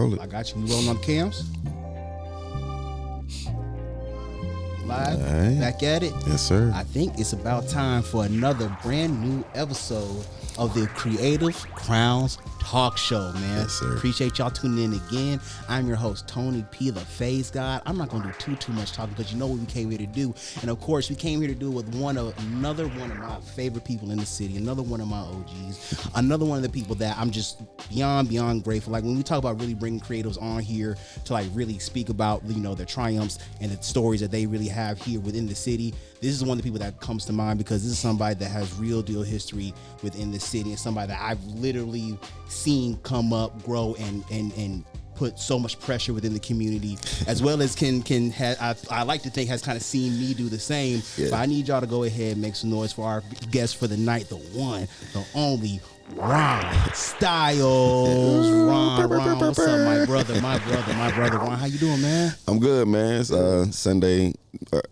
roll it. I got you. We rolling on the cams? Live, right. Back at it. Yes, sir. I think it's about time for another brand new episode of the Creative Crowns Talk Show, man. Yes, sir. Appreciate y'all tuning in again. I'm your host, Tony P, the Phase God. I'm not gonna do too much talking because you know what we came here to do. And of course, we came here to do it with another one of my favorite people in the city, another one of my OGs, another one of the people that I'm just beyond grateful. Like when we talk about really bringing creatives on here to like really speak about, you know, their triumphs and the stories that they really have here within the city, this is one of the people that comes to mind because this is somebody that has real deal history within the city and somebody that I've literally seen come up, grow, and put so much pressure within the community, as well as I like to think has kind of seen me do the same. Yeah. But I need y'all to go ahead and make some noise for our guest for the night, the one, the only Ron Styles. Ron, what's up, my brother, Ron? How you doing, man? I'm good, man. It's Sunday,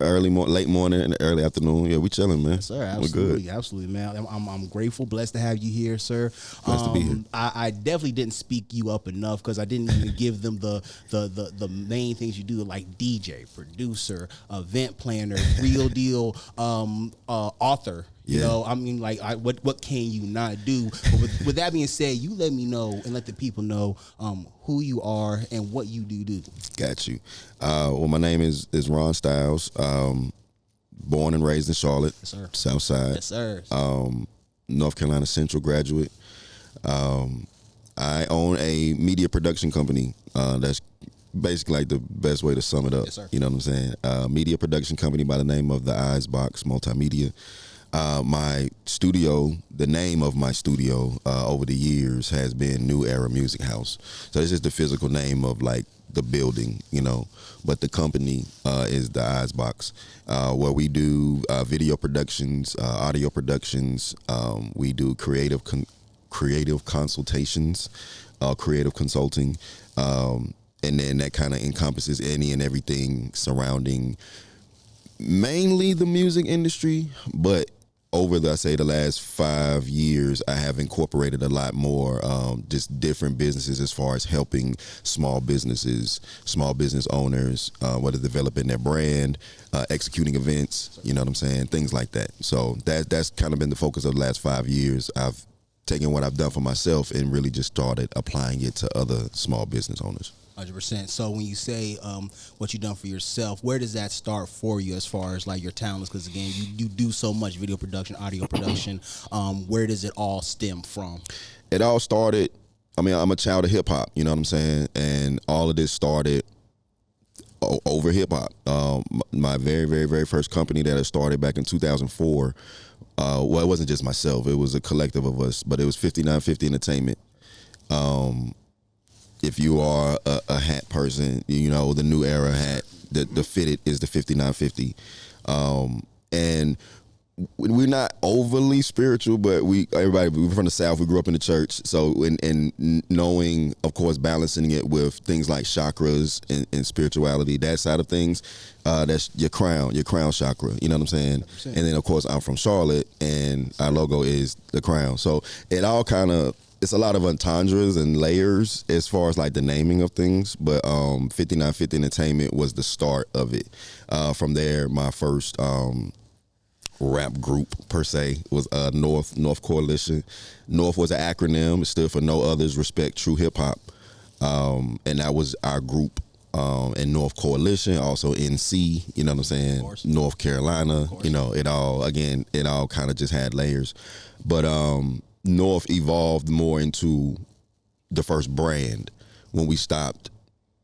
late morning and early afternoon. Yeah, we chilling, man. Yes, sir. Absolutely, absolutely, man. I'm grateful, blessed to have you here, sir. Blessed to be here. I definitely didn't speak you up enough because I didn't even give them the main things you do, like DJ, producer, event planner, real deal, author. You know, I mean, like, what can you not do? But with that being said, you let me know and let the people know who you are and what you do. Got you. Well, my name is Ron Styles. Born and raised in Charlotte, Yes, sir. South Side. Yes, sir. North Carolina Central graduate. I own a media production company. That's basically like the best way to sum it up. Yes, sir. You know what I'm saying? Media production company by the name of the Eyes Box Multimedia. My studio, the name of my studio over the years has been New Era Music House. So this is the physical name of like the building, you know, but the company is the Eyes Box, where we do video productions, audio productions. We do creative consultations, creative consulting, and then that kind of encompasses any and everything surrounding mainly the music industry, but over the last 5 years, I have incorporated a lot more just different businesses as far as helping small business owners, whether developing their brand, executing events, you know what I'm saying, things like that. So that's kind of been the focus of the last 5 years. I've taken what I've done for myself and really just started applying it to other small business owners. 100%. So when you say what you've done for yourself, where does that start for you as far as like your talents? Because again, you do so much video production, audio production. Where does it all stem from? It all started, I mean, I'm a child of hip hop, you know what I'm saying? And all of this started over hip hop. My very, very, very first company that I started back in 2004, well, it wasn't just myself, it was a collective of us, but it was 5950 Entertainment. If you are a hat person, you know, the New Era hat, the fitted is the 5950. And we're not overly spiritual, but we're from the South. We grew up in the church. So, and knowing, of course, balancing it with things like chakras and spirituality, that side of things, that's your crown chakra. You know what I'm saying? 100%. And then, of course, I'm from Charlotte, and our logo is the crown. So it all kind of, it's a lot of entendres and layers as far as like the naming of things, but 5950 Entertainment was the start of it. From there, my first rap group per se was North Coalition. North was an acronym. It stood for No Others Respect True Hip Hop, and that was our group. And North Coalition, also NC, you know what I'm saying? North Carolina, you know, it all kind of just had layers, but North evolved more into the first brand when we stopped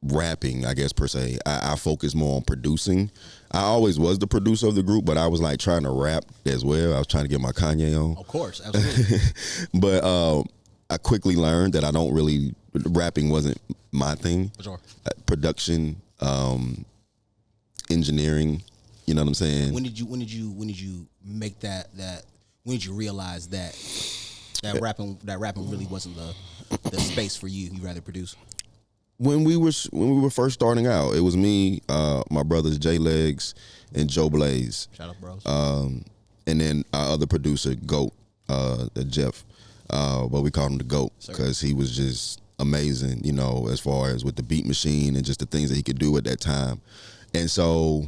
rapping, I guess, per se. I focused more on producing. I always was the producer of the group, but I was like trying to rap as well. I was trying to get my Kanye on. Of course, absolutely. But I quickly learned that rapping wasn't my thing. For sure. Production, engineering, you know what I'm saying? When did you make that when did you realize that rapping really wasn't the space for you? You rather produce? When we were first starting out, it was me, my brothers J Legs and Joe Blaze. Shout out, bros. And then our other producer, Goat, Jeff. But we called him the Goat because he was just amazing, you know, as far as with the beat machine and just the things that he could do at that time. And so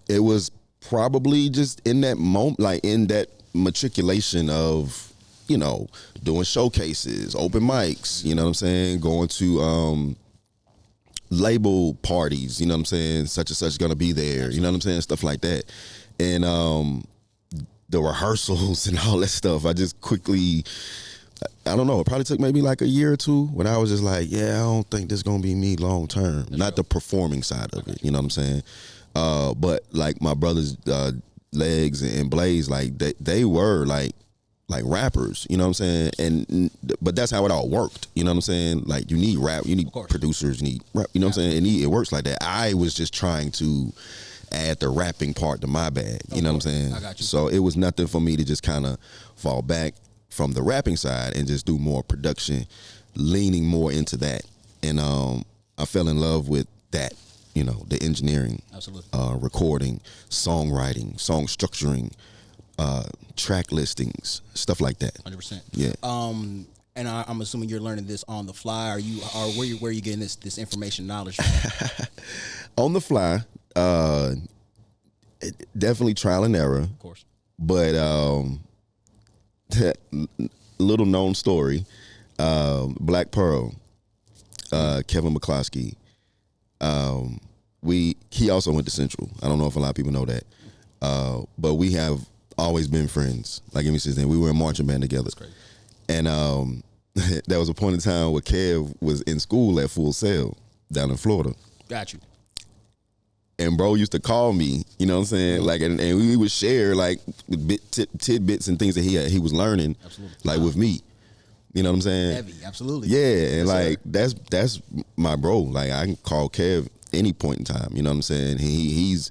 it was probably just in that moment, like in that matriculation of, you know, doing showcases, open mics, you know what I'm saying, going to label parties, you know what I'm saying, such and such gonna be there, you know what I'm saying, stuff like that. And the rehearsals and all that stuff, I just quickly, I don't know, it probably took maybe like a year or two when I was just like, yeah, I don't think this gonna be me long term. Not the performing side of it, you know what I'm saying? But like my brothers, Legs and Blaze, like they were like rappers, you know what I'm saying? But that's how it all worked, you know what I'm saying? Like you need rap, you need producers, you need rap, you know what I'm saying? And it works like that. I was just trying to add the rapping part to my bag, you know what I'm saying? I got you. So it was nothing for me to just kind of fall back from the rapping side and just do more production, leaning more into that. And I fell in love with that, you know, the engineering, absolutely, recording, songwriting, song structuring, track listings, stuff like that. 100%. Yeah. And I'm assuming you're learning this on the fly. Where are you getting this information, knowledge from? On the fly, definitely trial and error. Of course. But little known story, Black Pearl, Kevin McCloskey. He also went to Central. I don't know if a lot of people know that, but we have always been friends. Like ever since then, we were in marching band together. That's great. And there was a point in time where Kev was in school at Full Sail down in Florida. Got you. And bro used to call me, you know what I'm saying? Like, and we would share like tidbits and things that he was learning, absolutely, like with me. You know what I'm saying? Heavy, absolutely. Yeah, and yes, like that's my bro. Like I can call Kev any point in time. You know what I'm saying? He's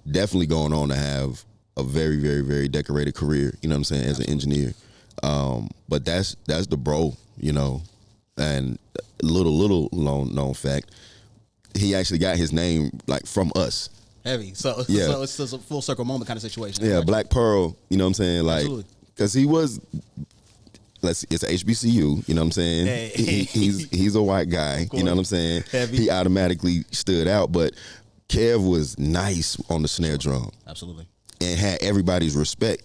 definitely going on to have a very, very, very decorated career. You know what I'm saying? As an engineer. But that's the bro. You know, and little known fact, he actually got his name like from us. Heavy. So it's a full circle moment kind of situation. Yeah, Black Pearl. You know what I'm saying? Like, because he was. It's a HBCU, you know what I'm saying? Hey. He's a white guy, you know what I'm saying? Heavy. He automatically stood out, but Kev was nice on the snare drum. Absolutely. And had everybody's respect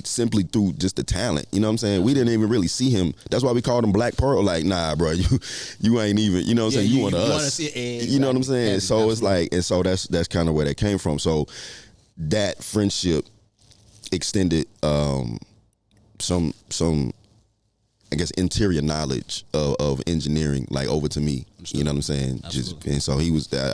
simply through just the talent, you know what I'm saying? Absolutely. We didn't even really see him. That's why we called him Black Pearl. Like, nah, bro, you ain't even, you know what I'm saying? You one of us. You know what I'm saying? Heavy. So it's like, and so that's kind of where that came from. So that friendship extended some I guess interior knowledge of engineering like over to me. Understood. You know what I'm saying? Absolutely. And so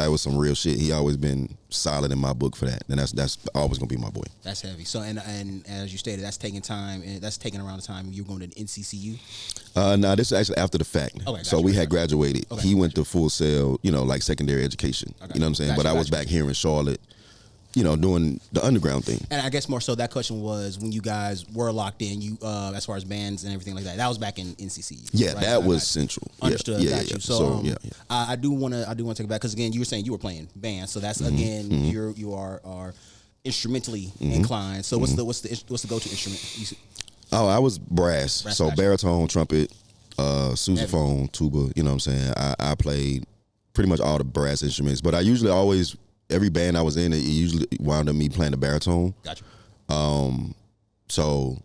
I was some real shit. He always been solid in my book for that, and that's always gonna be my boy. That's heavy. So and as you stated, that's taking time. And that's taking around the time you're going to the NCCU. No, this is actually after the fact. Okay, so we had graduated. Okay, he went to Full Sail, you know, like secondary education. Okay. You know what I'm saying? But I was back here in Charlotte, you know, doing the underground thing. And I guess more so that question was when you guys were locked in, you as far as bands and everything like that. That was back in NCCU. Yeah, right? that was Central. Understood. Yeah, got you. Yeah. So I do want to take it back because again, you were saying you were playing bands, so that's again you are instrumentally inclined. So what's the go-to instrument? Oh, I was brass. So baritone, trumpet, sousaphone, tuba. You know what I'm saying? I played pretty much all the brass instruments, but I usually always. Every band I was in, it usually wound up me playing the baritone. Gotcha. So,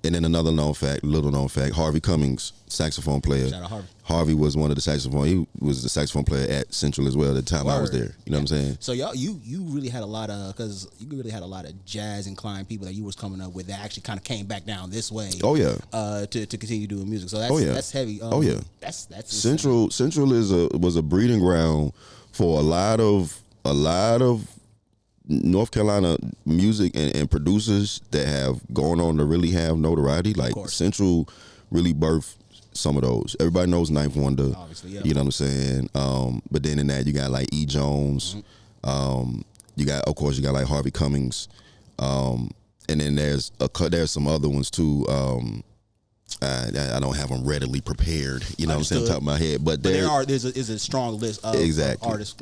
and then another little known fact, Harvey Cummings, saxophone player. Shout out Harvey. Harvey was one of the he was the saxophone player at Central as well at the time I was there. You know what I'm saying? So you really had a lot of, because you really had a lot of jazz inclined people that you was coming up with that actually kind of came back down this way. Oh yeah. To continue doing music. So that's heavy. Oh yeah. That's Central was a breeding ground for a lot of North Carolina music and producers that have gone on to really have notoriety. Like Central really birthed some of those. Everybody knows Ninth Wonder. Obviously, yeah. You know what I'm saying? But then in that you got like E. Jones. You got like Harvey Cummings. And then there's some other ones too. I don't have them readily prepared, you know what I'm saying, on top of my head. But there's a strong list of artists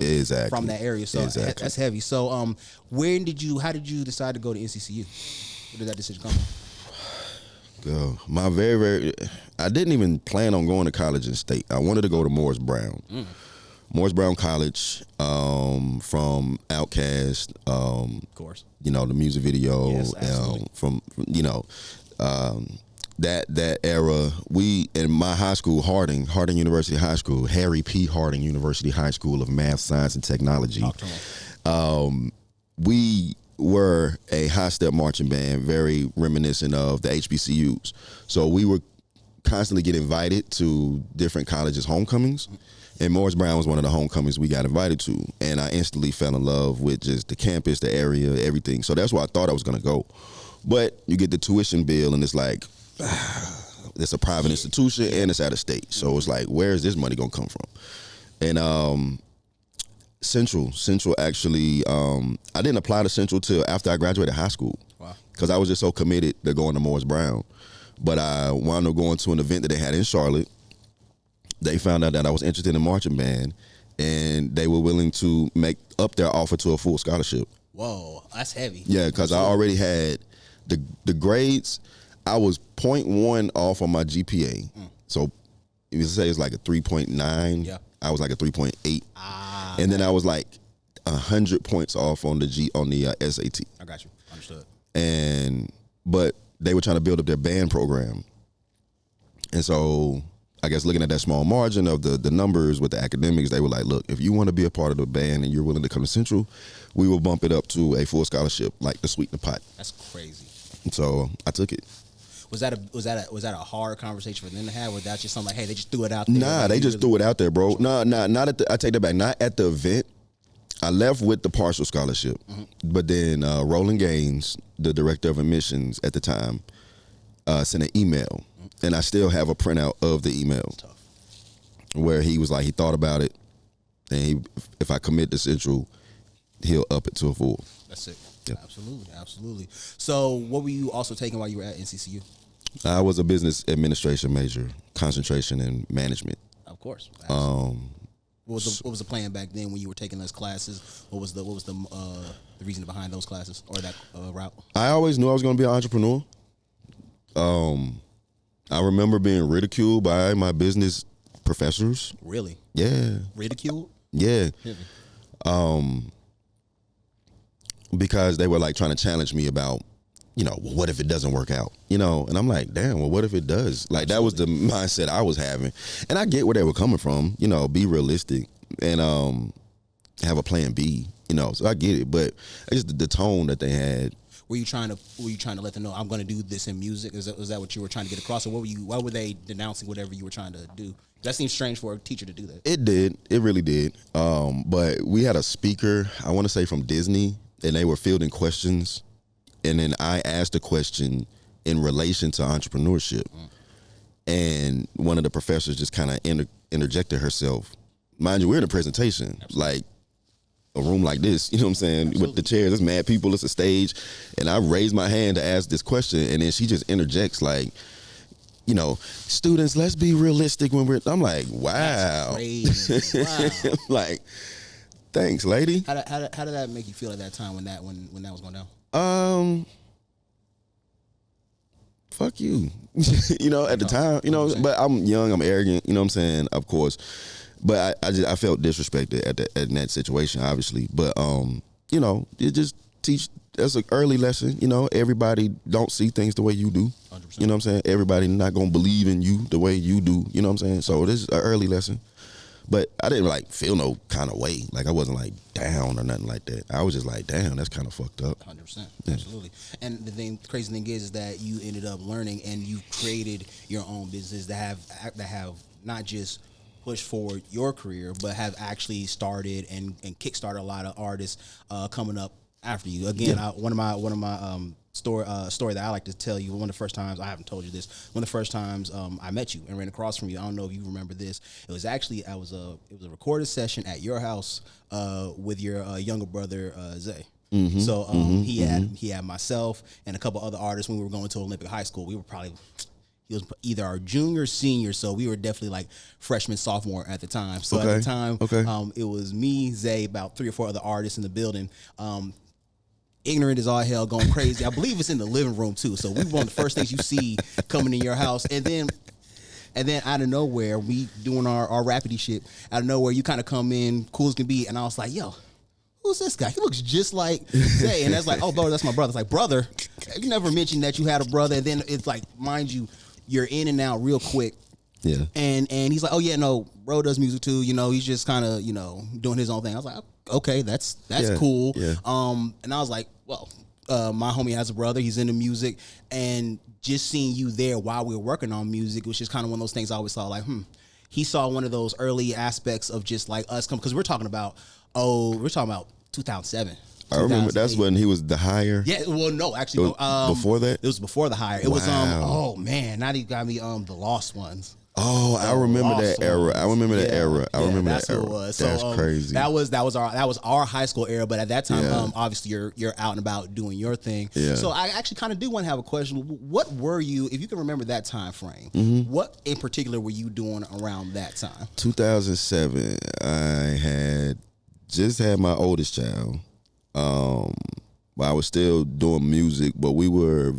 from that area. So that's heavy. So how did you decide to go to NCCU? Where did that decision come from? My I didn't even plan on going to college in state. I wanted to go to Morris Brown. Morris Brown College, from Outkast, Of course. you know, the music video, Yes, absolutely. from, you know, that era. We, in my high school, Harding University High School, Harry P. Harding University High School of Math, Science, and Technology. We were a high step marching band, very reminiscent of the HBCUs. So we were constantly get invited to different colleges' homecomings. And Morris Brown was one of the homecomings we got invited to. And I instantly fell in love with just the campus, the area, everything. So that's why I thought I was going to go. But you get the tuition bill and it's like, it's a private institution and it's out of state. So it's like, where is this money going to come from? And Central actually, I didn't apply to Central till after I graduated high school. Wow. Because I was just so committed to going to Morris Brown. But I wound up going to an event that they had in Charlotte. They found out that I was interested in marching band, and they were willing to make up their offer to a full scholarship. Whoa, that's heavy. Yeah, because I already had the grades. I was 0.1 off on my GPA. So if you say it's like a 3.9, yeah. I was like a 3.8. And then I was like 100 points off on the SAT. I got you. Understood. But they were trying to build up their band program. And so I guess looking at that small margin of the numbers with the academics, they were like, look, if you want to be a part of the band and you're willing to come to Central, we will bump it up to a full scholarship, like to sweeten the pot. That's crazy. So I took it. Was that a hard conversation for them to have? Or that just something like, hey, they just threw it out there? Nah, they just threw it out there, bro. Not at I take that back. Not at the event. I left with the partial scholarship. But then Roland Gaines, the director of admissions at the time, sent an email. And I still have a printout of the email. Tough. Where he was like, he thought about it. And if I commit to Central, he'll up it to a full. That's it. Yep. Absolutely. So what were you also taking while you were at NCCU? I was a business administration major, concentration in management. Of course. What was the plan back then when you were taking those classes? What was the reason behind those classes or that route? I always knew I was going to be an entrepreneur. I remember being ridiculed by my business professors. Really? Yeah. Ridiculed? Yeah. Because they were like trying to challenge me about, well, what if it doesn't work out? And I'm like, damn, well, what if it does? Like, that was the mindset I was having. And I get where they were coming from, be realistic and have a plan B, so I get it. But it's just the tone that they had. Were you trying to let them know I'm going to do this in music? Was that what you were trying to get across, or why were they denouncing whatever you were trying to do? That seems strange for a teacher to do that. It did. It really did. But we had a speaker, I want to say from Disney, and they were fielding questions, and then I asked a question in relation to entrepreneurship, and one of the professors just kind of interjected herself. Mind you, we're in a presentation, like a room like this, you know what I'm saying? Absolutely. With the chairs, there's mad people, it's a stage. And I raised my hand to ask this question, and then she just interjects like, students, let's be realistic when I'm like, wow. That's crazy. Wow. Like, thanks, lady. How did that make you feel at that time when that was going down? Fuck you. At the time, but I'm young, I'm arrogant, you know what I'm saying? Of course. But I felt disrespected in that situation, obviously. But it just teach. That's an early lesson. Everybody don't see things the way you do. 100%. You know what I'm saying? Everybody not gonna believe in you the way you do. You know what I'm saying? So this is an early lesson. But I didn't feel no kind of way. Like I wasn't down or nothing like that. I was just like, damn, that's kind of fucked up. 100%, absolutely. And the crazy thing is that you ended up learning and you created your own business that have not just pushed forward your career, but have actually started and kickstarted a lot of artists coming up after you. Again, one of my story that I like to tell you. One of the first times, I haven't told you this. One of the first times I met you and ran across from you. I don't know if you remember this. It was actually it was a recorded session at your house with your younger brother Zay. Mm-hmm. So he had myself and a couple other artists when we were going to Olympic High School. We were probably. He was either our junior or senior, so we were definitely freshman, sophomore at the time. So at the time, it was me, Zay, about 3 or 4 other artists in the building. ignorant as all hell, going crazy. I believe it's in the living room too. So we were one of the first things you see coming in your house, and then out of nowhere, we doing our rapidy shit. Out of nowhere, you kind of come in, cool as can be, and I was like, yo, who's this guy? He looks just like Zay. And that's like, oh, bro, that's my brother. It's like, brother, you never mentioned that you had a brother. And then it's like, mind you, you're in and out real quick. Yeah. And he's like, oh, yeah, no, bro does music too. You know, he's just kind of, you know, doing his own thing. I was like, okay, that's cool. Yeah. And I was like, well, my homie has a brother. He's into music. And just seeing you there while we were working on music was just kind of one of those things I always saw like, he saw one of those early aspects of just like us come, because we're talking about 2007. I remember that's when he was the hire. Yeah, well, no, actually, before that, it was before the hire. It was oh man, now he got me the Lost Ones. Oh, I remember that era. I remember that era. I remember that era. What it was. That's so, crazy. That was our high school era. But at that time, obviously you're out and about doing your thing. Yeah. So I actually kind of do want to have a question. What were you, if you can remember that time frame? What in particular were you doing around that time? 2007. I had just had my oldest child. I was still doing music, but we were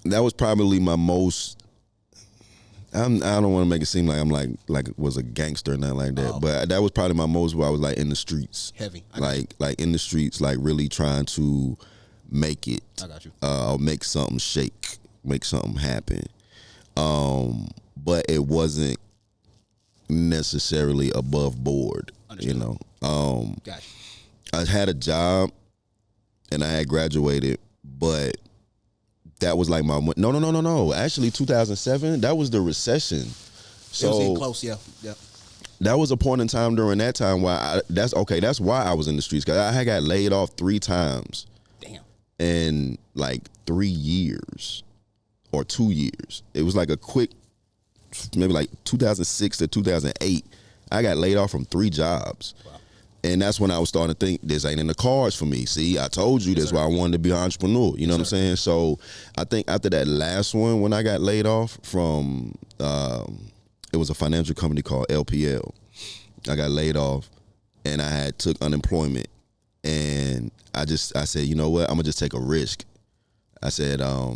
that was probably my most, I don't want to make it seem like I'm like was a gangster or nothing like that, but that was probably my most where I was like in the streets. Heavy. Like in the streets, like really trying to make it. I got you. Make something shake, make something happen. But it wasn't necessarily above board. Understood. You know. Got you. I had a job and I had graduated, but that was like my no. Actually, 2007, that was the recession. So it was getting close, yeah. That was a point in time during that time why that's why I was in the streets, because I had got laid off 3 times. Damn. In like 3 years or 2 years. It was like a quick, maybe like 2006 to 2008. I got laid off from 3 jobs. Wow. And that's when I was starting to think, this ain't in the cards for me. See, I told you that's why I wanted to be an entrepreneur. You know what I'm saying? So I think after that last one, when I got laid off from, it was a financial company called LPL. I got laid off and I had took unemployment. And I said, you know what? I'm going to just take a risk. I said, I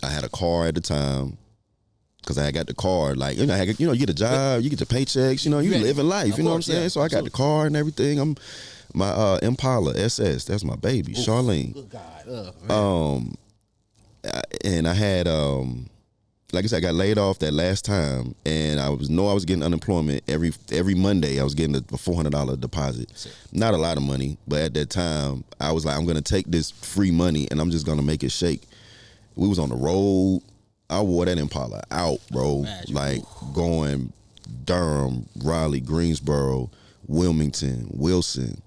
had a car at the time. Because I got the car, like, you get a job, you get your paychecks, you living life, you know what I'm saying? So I got the car and everything. My Impala SS, that's my baby, Charlene. Good God. And I had, like I said, I got laid off that last time, and I was getting unemployment every Monday. I was getting a $400 deposit. Not a lot of money, but at that time, I was like, I'm gonna take this free money and I'm just gonna make it shake. We was on the road. I wore that Impala out, bro. Like going Durham, Raleigh, Greensboro, Wilmington, Wilson,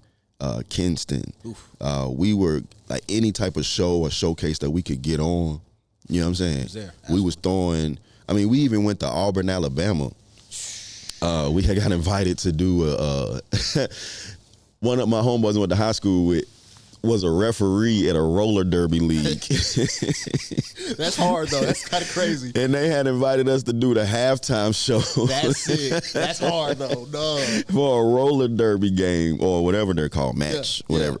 Kinston. We were like any type of show or showcase that we could get on. You know what I'm saying? We was throwing. I mean, we even went to Auburn, Alabama. We had got invited to do one of my homeboys I went to high school with was a referee at a roller derby league. That's hard though. That's kind of crazy. And they had invited us to do the halftime show. That's it. That's hard though. No. For a roller derby game or whatever they're called, match, whatever.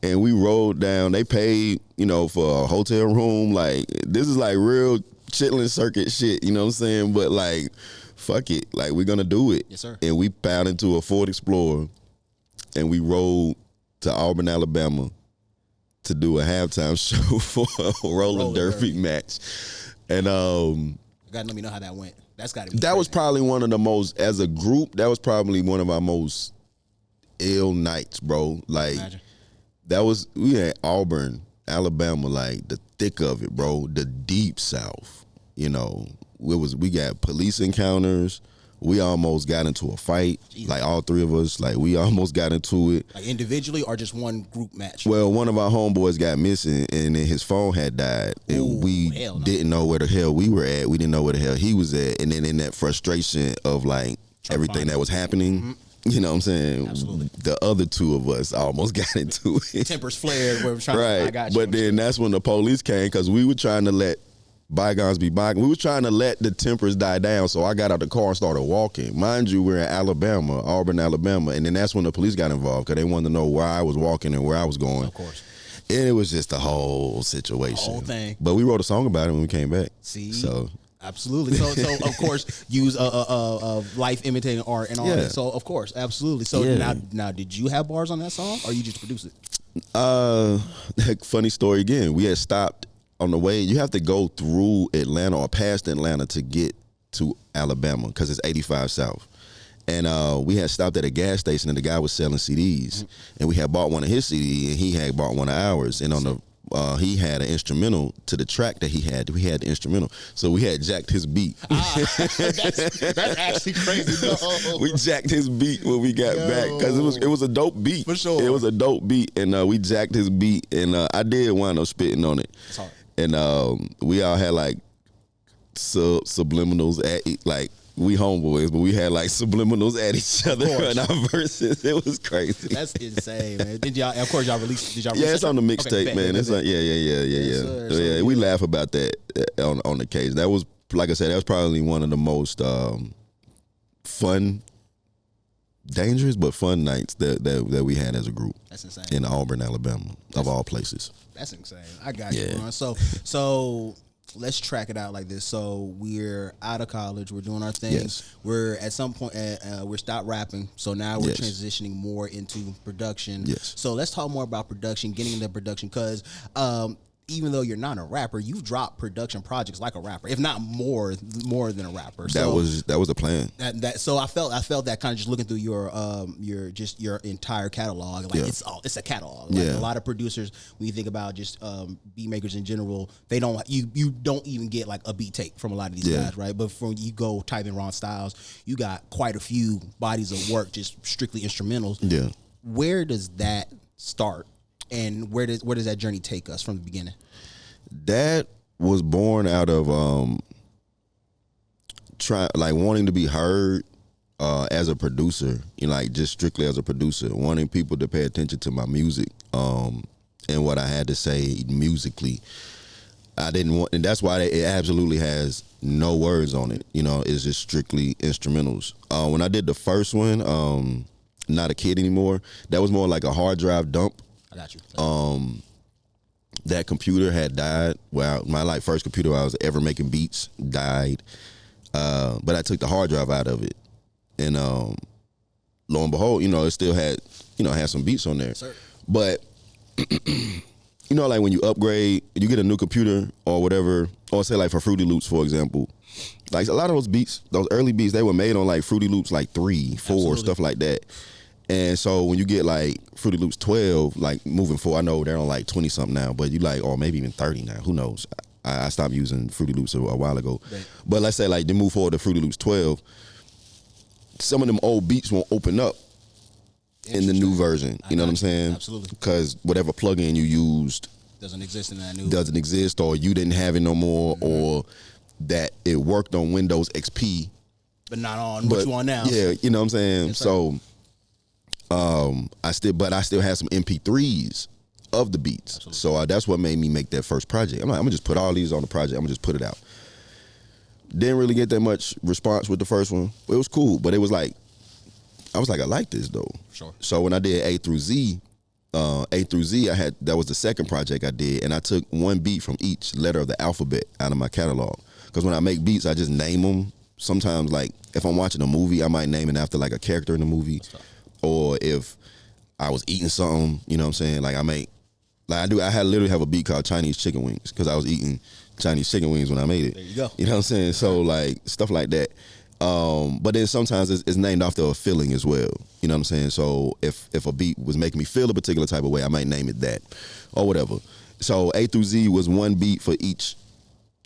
Yeah. And we rode down. They paid, for a hotel room. Like, this is like real Chitlin circuit shit. You know what I'm saying? But like, fuck it. Like, we're gonna do it. Yes, sir. And we piled into a Ford Explorer, and we rode to Auburn, Alabama to do a halftime show for a roller derby match. And you gotta let me know how that went. That's gotta be that was probably one of the most, as a group, that was probably one of our most ill nights, bro. Like, we had Auburn, Alabama, like the thick of it, bro. The deep South. We got police encounters. We almost got into a fight, like all 3 of us. Like, we almost got into it. Like individually or just one group match? Well, one of our homeboys got missing, and then his phone had died, and we didn't know where the hell we were at. We didn't know where the hell he was at. And then in that frustration of like everything that was happening, you know what I'm saying? Absolutely. The other 2 of us almost got into it. Tempers flared. Where we're trying right. I got you. But then that's when the police came, because we were trying to let bygones be bygones. We was trying to let the tempers die down, so I got out the car and started walking. Mind you, we're in Alabama, Auburn, Alabama, and then that's when the police got involved because they wanted to know where I was walking and where I was going. Of course. And it was just the whole situation. The whole thing. But we wrote a song about it when we came back. See? So absolutely. So of course, use life imitating art and all that. So of course, absolutely. So now, did you have bars on that song, or you just produced it? Funny story again. We had stopped on the way. You have to go through Atlanta or past Atlanta to get to Alabama because it's 85 South. And we had stopped at a gas station and the guy was selling CDs. And we had bought one of his CDs and he had bought one of ours. And on the he had an instrumental to the track that he had. We had the instrumental. So we had jacked his beat. That's actually crazy. No. We jacked his beat when we got back because it was a dope beat. For sure. It was a dope beat. And we jacked his beat. And I did wind up spitting on it. It's hard. And we all had like subliminals at like, we homeboys, but we had like subliminals at each other in our verses. It was crazy. That's insane, man. Did y'all release? Yeah, it's on the mixtape, man. It's like, yeah. We laugh about that on the case. That was, like I said, that was probably one of the most fun, dangerous but fun nights that we had as a group. That's insane. In Auburn, Alabama, of all places. That's insane. I got you, Ron. So let's track it out like this. So we're out of college. We're doing our thing. Yes. We're at some point, we're stopped rapping. So now we're transitioning more into production. Yes. So let's talk more about production, getting into production, because even though you're not a rapper, you've dropped production projects like a rapper, if not more than a rapper. That was the plan. So I felt that kind of just looking through your entire catalog. Like it's a catalog. Like a lot of producers, when you think about just beat makers in general, they don't you don't even get like a beat tape from a lot of these guys, right? But when you go type in Ron Styles, you got quite a few bodies of work, just strictly instrumentals. Yeah. Where does that start? And where does that journey take us from the beginning? That was born out of wanting to be heard as a producer, like just strictly as a producer, wanting people to pay attention to my music and what I had to say musically. I didn't want, and that's why it absolutely has no words on it. It's just strictly instrumentals. When I did the first one, Not a Kid Anymore, that was more like a hard drive dump. I got you. That computer had died. Well, my first computer I was ever making beats died. But I took the hard drive out of it, and lo and behold, it still had had some beats on there. Sir. But like when you upgrade, you get a new computer or whatever, or say like for Fruity Loops, for example, like a lot of those beats, those early beats, they were made on like Fruity Loops like 3, 4, Absolutely. Stuff like that. And so when you get like Fruity Loops 12, like moving forward, I know they're on like 20 something now, but you like, or maybe even 30 now, who knows? I stopped using Fruity Loops a while ago. Right. But let's say like they move forward to Fruity Loops 12, some of them old beats won't open up in the new version. You know what I'm saying? Absolutely. Because whatever plugin you used doesn't exist in that new. Doesn't exist, or you didn't have it no more, or that it worked on Windows XP. But not on what you want now. Yeah, you know what I'm saying? Yes, so I still had some MP3s of the beats. Absolutely. So that's what made me make that first project. I'm like, I'm gonna just put all these on the project. I'm gonna just put it out. Didn't really get that much response with the first one. It was cool, but it was like, I was like, I like this though. Sure. So when I did A through Z, that was the second project I did, and I took one beat from each letter of the alphabet out of my catalog. Because when I make beats, I just name them. Sometimes, like if I'm watching a movie, I might name it after like a character in the movie. Or if I was eating something, you know what I'm saying? Like I literally have a beat called Chinese Chicken Wings because I was eating Chinese chicken wings when I made it. There you go. You know what I'm saying? So like stuff like that. But then sometimes it's named after a feeling as well. You know what I'm saying? So if a beat was making me feel a particular type of way, I might name it that or whatever. So A through Z was one beat for each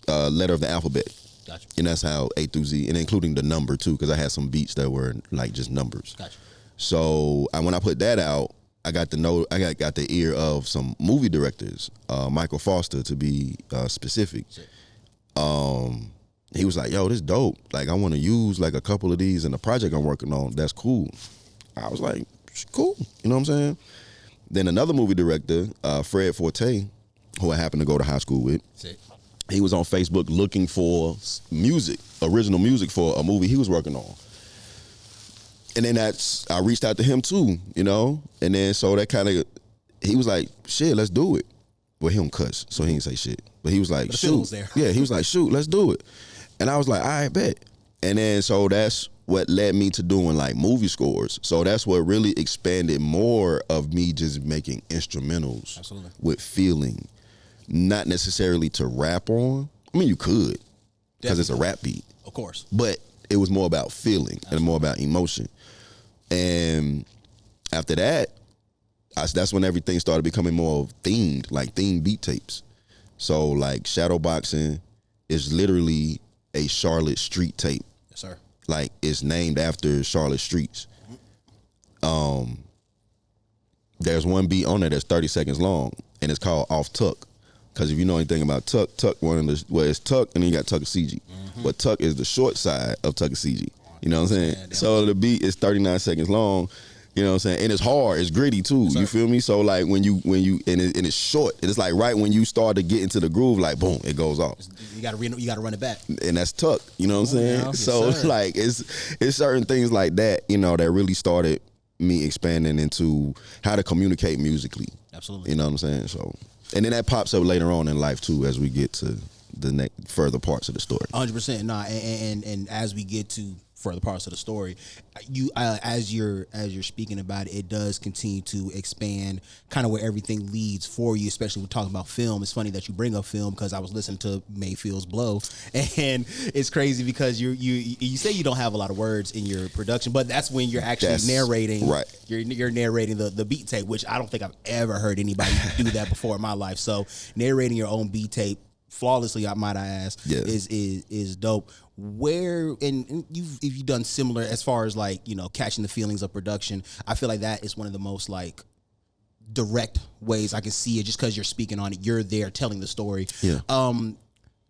letter of the alphabet. Gotcha. And that's how A through Z, and including the number too, because I had some beats that were like just numbers. Gotcha. So when I put that out, I got the ear of some movie directors, Michael Foster to be specific. He was like, "Yo, this dope. Like, I want to use like a couple of these in the project I'm working on. That's cool." I was like, "Cool." You know what I'm saying? Then another movie director, Fred Forte, who I happened to go to high school with, he was on Facebook looking for music, original music for a movie he was working on. And then I reached out to him too, you know? And then so that kind of, he was like, shit, let's do it. Well, he don't cuss, so he didn't say shit. But he was like, shoot. Was there. Yeah, he was like, shoot, let's do it. And I was like, all right, bet. And then so that's what led me to doing like movie scores. So that's what really expanded more of me just making instrumentals. Absolutely. With feeling. Not necessarily to rap on. I mean, you could, because it's a rap beat. Of course. But it was more about feeling and more about emotion. And after that, that's when everything started becoming more themed, like themed beat tapes. So like Shadowboxing is literally a Charlotte street tape. Yes, sir. Like it's named after Charlotte streets. There's one beat on there that's 30 seconds long, and it's called Off Tuck. Because if you know anything about Tuck, it's Tuck, and then you got Tuckasegee. But Tuck is the short side of Tuckasegee. You know what I'm saying? So the beat is 39 seconds long. You know what I'm saying? And it's hard. It's gritty too. Yes, you feel me? So like when you and it's short. It's like right when you start to get into the groove, like boom, it goes off. You gotta run it back. And that's Tuck. You know what I'm saying? Yes, so sir. like it's certain things like that, you know, that really started me expanding into how to communicate musically. Absolutely. You know what I'm saying? So, and then that pops up later on in life too, as we get to the next further parts of the story. 100%. Nah, and as we get to further parts of the story, you as you're speaking about it, it does continue to expand kind of where everything leads for you, especially when talking about film. It's funny that you bring up film because I was listening to Mayfield's Blow, and it's crazy because you say you don't have a lot of words in your production, but that's when you're actually narrating. Right. You're narrating the beat tape, which I don't think I've ever heard anybody do that before in my life. So narrating your own beat tape flawlessly, I might ask, is dope. Where and you've done similar as far as like, you know, catching the feelings of production. I feel like that is one of the most like direct ways I can see it, just because you're speaking on it. You're there telling the story. Yeah.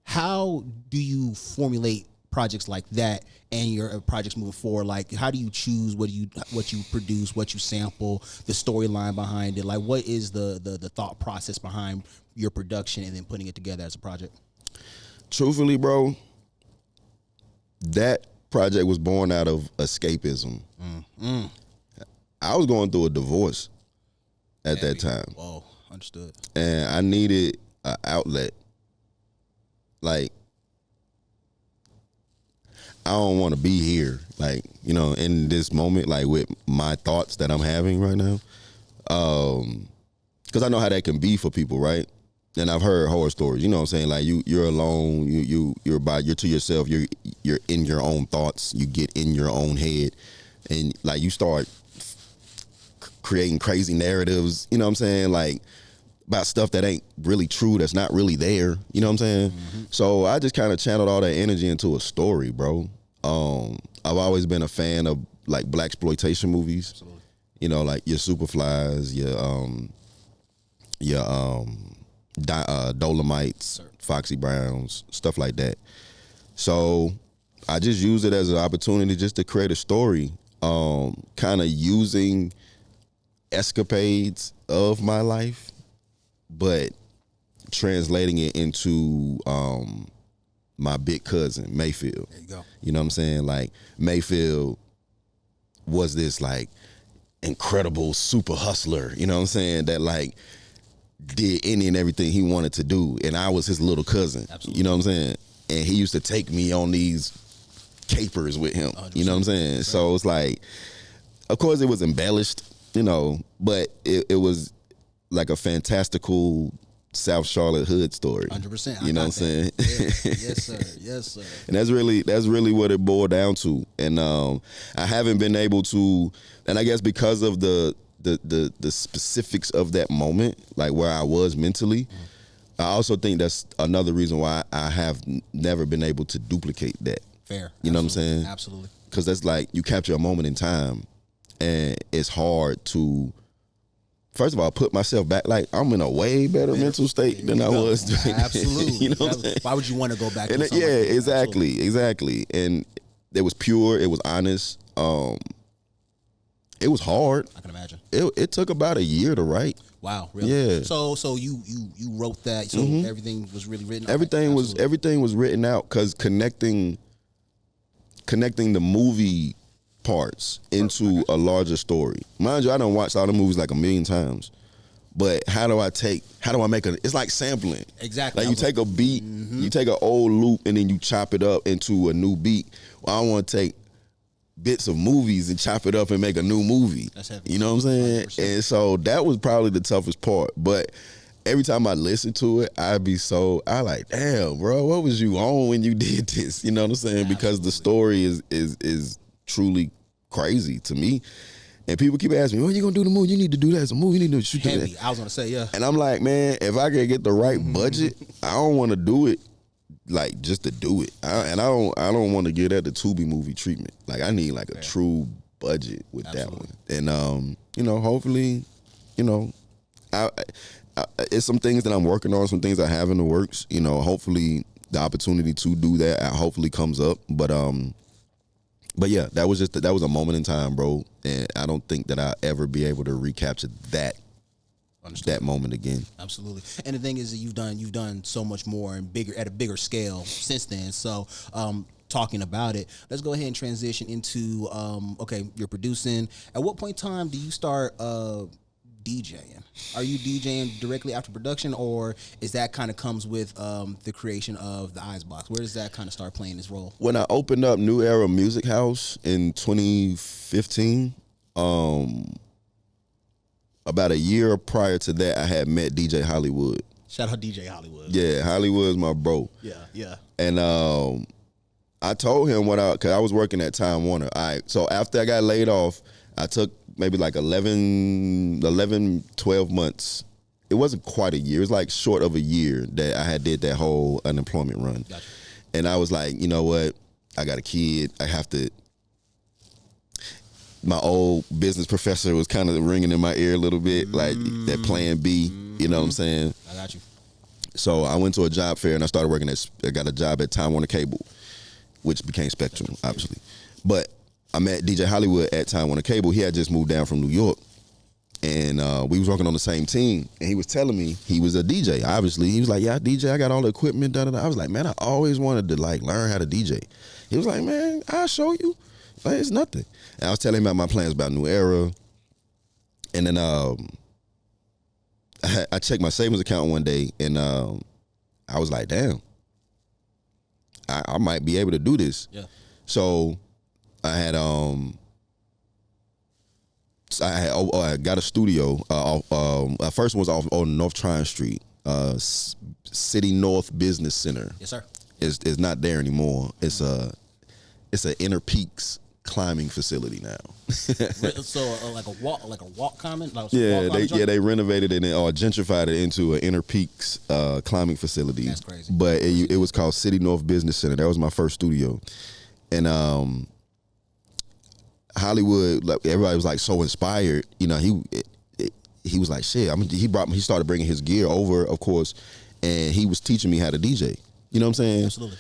How do you formulate projects like that and your projects moving forward? Like, how do you choose what you produce, what you sample, the storyline behind it? Like, what is the thought process behind your production and then putting it together as a project? Truthfully, bro, that project was born out of escapism. I was going through a divorce at that time. Whoa, understood. And I needed an outlet. Like, I don't want to be here, like, you know, in this moment, like with my thoughts that I'm having right now. Because I know how that can be for people, right? And I've heard horror stories, you know what I'm saying? Like you're alone, you're to yourself, you're in your own thoughts, you get in your own head, and like you start creating crazy narratives, you know what I'm saying? Like about stuff that ain't really true, that's not really there, you know what I'm saying? So I just kind of channeled all that energy into a story, bro. I've always been a fan of like blaxploitation movies. Absolutely. You know, like your Superflies, your Dolomites, Foxy Browns, stuff like that. So I just use it as an opportunity just to create a story, kind of using escapades of my life, but translating it into my big cousin, Mayfield. There you go. You know what I'm saying? Like, Mayfield was this, like, incredible super hustler, you know what I'm saying, that, like, did any and everything he wanted to do, and I was his little cousin. Absolutely. You know what I'm saying? And he used to take me on these capers with him. 100%. You know what I'm saying? Right. So it's like, of course it was embellished, you know, but it was like a fantastical South Charlotte hood story. 100%. You know what I'm saying? Yes, sir. Yes, sir. And that's really what it boiled down to. And I haven't been able to, and I guess because of the specifics of that moment, like where I was mentally, I also think that's another reason why I have never been able to duplicate that. Fair. You know what I'm saying? Absolutely. Because that's like, you capture a moment in time, and it's hard to, first of all, put myself back. Like, I'm in a way better mental state than I was. Absolutely. You know what I'm saying? Why would you want to go back? And exactly. And it was pure. It was honest. It was hard. I can imagine. It took about a year to write. Wow, really? Yeah. So you wrote that. So everything was really written. Everything was written out because connecting the movie parts into a larger story. Mind you, I done watched all the movies like a million times. But how do I make it's like sampling. Exactly. Like you take a beat, you take an old loop and then you chop it up into a new beat. Well, I want to take bits of movies and chop it up and make a new movie. That's heavy. You know what I'm saying? 100%. And so that was probably the toughest part. But every time I listen to it, I like, damn, bro, what was you on when you did this? You know what I'm saying? Absolutely. Because the story is truly crazy to me. And people keep asking me, when you gonna do the movie? You need to do that as a movie. You need to shoot Heavy. that. I was gonna say, yeah. And I'm like, man, if I can get the right budget, I don't want to do it like just to do it. I don't want to give that the Tubi movie treatment. Like I need like a true budget with Absolutely. that one. And hopefully, I it's some things that I'm working on, some things I have in the works. Hopefully the opportunity to do that hopefully comes up. But yeah, that was a moment in time, bro, and I don't think that I'll ever be able to recapture that moment again. Absolutely. And the thing is that you've done so much more and at a bigger scale since then. So talking about it, let's go ahead and transition into you're producing. At what point in time do you start DJing? Are you DJing directly after production, or is that kind of comes with the creation of the Icebox? Where does that kind of start playing this role? When I opened up New Era Music House in 2015, about a year prior to that, I had met DJ Hollywood. Shout out DJ Hollywood. Yeah, Hollywood's my bro. Yeah. And I told him because I was working at Time Warner. So after I got laid off, I took maybe like 11, 12 months. It wasn't quite a year. It was like short of a year that I did that whole unemployment run. Gotcha. And I was like, you know what? I got a kid. I have to. My old business professor was kind of ringing in my ear a little bit, like that plan B. You know what I'm saying? I got you. So I went to a job fair and I started working I got a job at Time Warner Cable, which became Spectrum, obviously. But I met DJ Hollywood at Time Warner Cable. He had just moved down from New York, and we was working on the same team. And he was telling me he was a DJ. Obviously, he was like, "Yeah, I DJ. I got all the equipment." Da, da, da. I was like, "Man, I always wanted to like learn how to DJ." He was like, "Man, I'll show you. Like, it's nothing." And I was telling him about my plans about New Era, and then I checked my savings account one day, and I was like, "Damn, I might be able to do this." Yeah. So I got a studio. First one was off on North Tryon Street, City North Business Center. Yes, sir. It's not there anymore. It's an Inner Peaks climbing facility now. So like a walk common. They renovated it or gentrified it into an Inner Peaks climbing facility. That's crazy. But it was called City North Business Center. That was my first studio, and Hollywood, like everybody was like so inspired. He was like, shit. He started bringing his gear over, of course, and he was teaching me how to DJ. You know what I'm saying? Absolutely.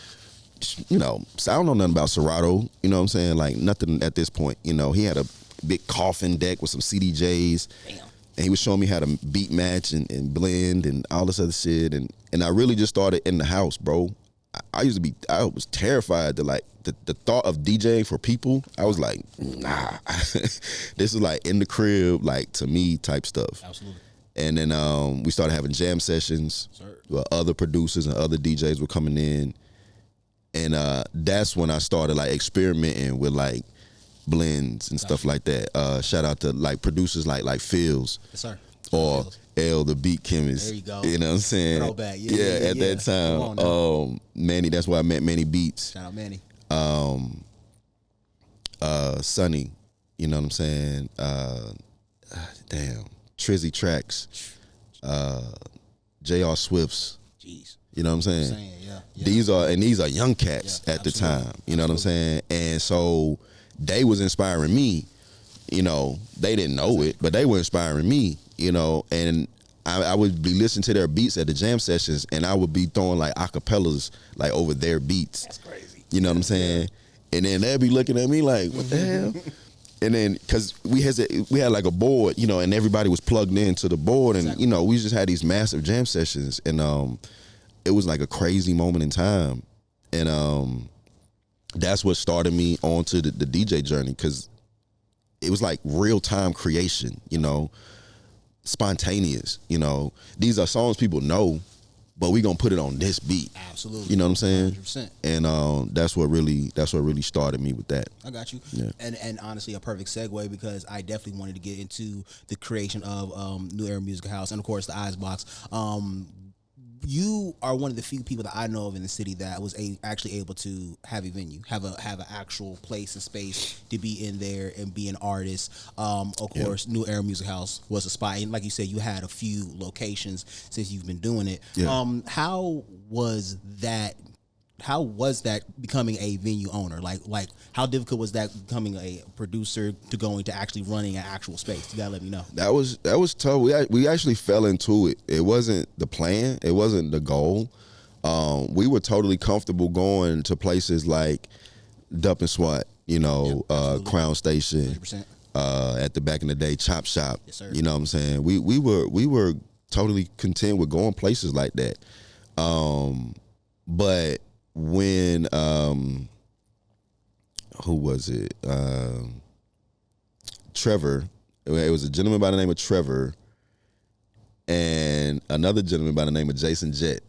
So I don't know nothing about Serato. You know what I'm saying? Like nothing at this point. He had a big coffin deck with some CDJs. Damn. And he was showing me how to beat match and blend and all this other shit. And I really just started in the house, bro. I was terrified to like the thought of DJing for people. I was like, nah, this is like in the crib, like to me type stuff. Absolutely. And then we started having jam sessions where other producers and other DJs were coming in. And that's when I started like experimenting with like blends and stuff like that. Shout out to like producers like Fields. Yes, sir. Or L, the beat chemist. There you go. You know what I'm saying? Throwback. Yeah, at that time. Manny, that's why I met Manny Beats. Shout out Manny. Sonny, you know what I'm saying? Trizzy Tracks. J.R. Swifts. Jeez. You know what I'm saying? Yeah. These are young cats at the time. You know what I'm saying? And so they was inspiring me. They didn't know it, but they were inspiring me, and I would be listening to their beats at the jam sessions, and I would be throwing like acapellas like over their beats. That's crazy. You know what I'm saying? And then they'd be looking at me like, what the hell? And then, because we had like a board, you know, and everybody was plugged into the board, and Exactly. you know, we just had these massive jam sessions, and it was like a crazy moment in time, and that's what started me onto the DJ journey, because it was like real time creation, you know, spontaneous. You know, these are songs people know, but we gonna put it on this beat. Absolutely. You know what I'm saying? 100%. And that's what really started me with that. I got you. Yeah. And honestly, a perfect segue, because I definitely wanted to get into the creation of New Era Music House and of course the Eyes Box. You are one of the few people that I know of in the city that was actually able to have a venue, have an actual place and space to be in there and be an artist. Of course, New Era Music House was a spot, and like you said, you had a few locations since you've been doing it. Yeah. How was that? How was that becoming a venue owner? Like how difficult was that becoming a producer to going to actually running an actual space? You gotta let me know. That was tough. We actually fell into it. It wasn't the plan. It wasn't the goal. We were totally comfortable going to places like Dup and Swat, you know, Crown Station, 100%. at the back in the day, Chop Shop. Yes, sir. You know what I'm saying? We were totally content with going places like that. But when who was it? Trevor. It was a gentleman by the name of Trevor and another gentleman by the name of Jason Jett.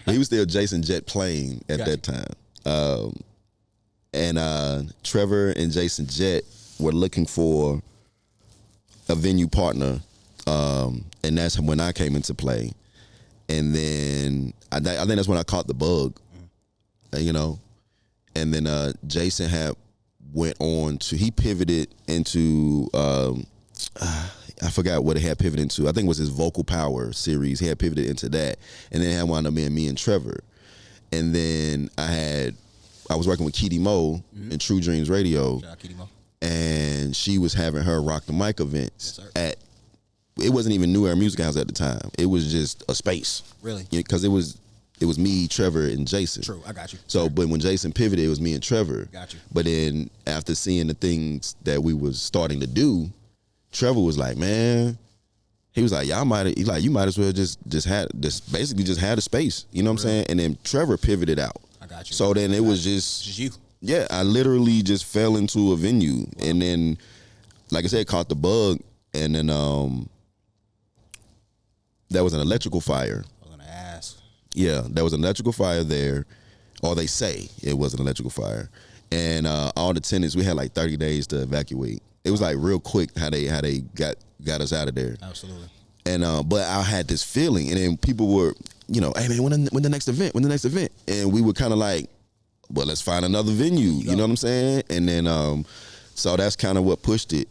He was still Jason Jett playing at that time. And Trevor and Jason Jett were looking for a venue partner, and that's when I came into play. And then I think that's when I caught the bug, you know. And then Jason he pivoted into I forgot what it had pivoted into. I think it was his Vocal Power series. He had pivoted into that, and then it had wound up being me and Trevor. And then I was working with Keedy Mo in True Dreams Radio. Shout out Keedy Mo. And she was having her Rock the Mic events it wasn't even New Era Music House at the time. It was just a space. Really? Because it was me, Trevor, and Jason. True, I got you. So, but when Jason pivoted, it was me and Trevor. Got you. But then after seeing the things that we was starting to do, Trevor was like, man, he was like, you might as well just had a space. You know what I'm saying? And then Trevor pivoted out. I got you. So then it was just you. Yeah, I literally just fell into a venue. Wow. And then, like I said, caught the bug. And then there was an electrical fire. I was going to ask. Yeah, there was an electrical fire there. Or they say it was an electrical fire. And all the tenants, we had like 30 days to evacuate. It was like real quick how they got us out of there. Absolutely. And but I had this feeling, and then people were, you know, hey man, when the next event? When the next event? And we were kind of like, well, let's find another venue. You know what I'm saying? And then so that's kind of what pushed it.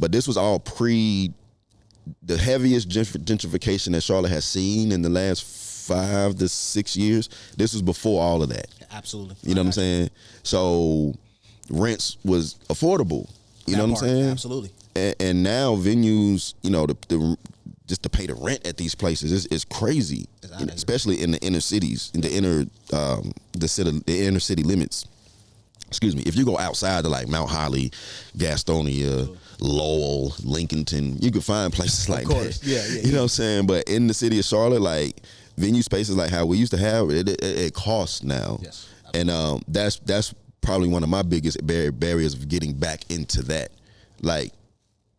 But this was all the heaviest gentrification that Charlotte has seen in the last 5 to 6 years. This was before all of that. Absolutely. You know what I'm saying? So rents was affordable. You know what I'm saying? Absolutely. And now venues, you know, just to pay the rent at these places is crazy, especially in the inner cities, in the inner city limits. Excuse me. If you go outside to like Mount Holly, Gastonia, Lowell, Lincolnton, you can find places like that. Yeah. You know what I'm saying? But in the city of Charlotte, like venue spaces like how we used to have it costs now. Yes. And that's probably one of my biggest barriers of getting back into that. Like,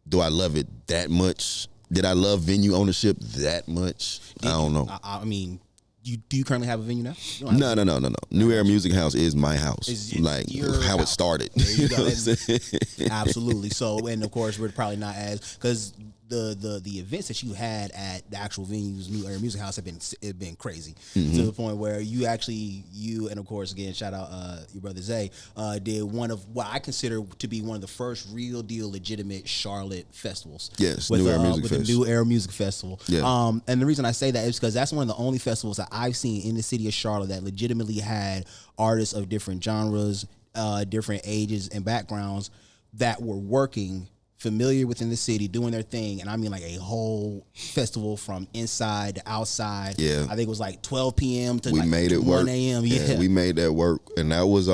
do I love it that much? Did I love venue ownership that much? I don't know. I mean, do you currently have a venue now? No. New Era Music House is my house. Like how it started. There you go. Absolutely. So, and of course, we're probably not because the events that you had at the actual venues, New Era Music House, have been crazy to the point where you and of course again shout out your brother Zay did one of what I consider to be one of the first real deal legitimate Charlotte festivals. Yes, with New Era Music the New Era Music Festival. Yeah. And the reason I say that is because that's one of the only festivals that I've seen in the city of Charlotte that legitimately had artists of different genres, different ages and backgrounds that were working familiar within the city, doing their thing, and I mean like a whole festival from inside to outside. Yeah, I think it was like 12 p.m. to we like made it 1 work. a.m. Yeah, we made that work, and that was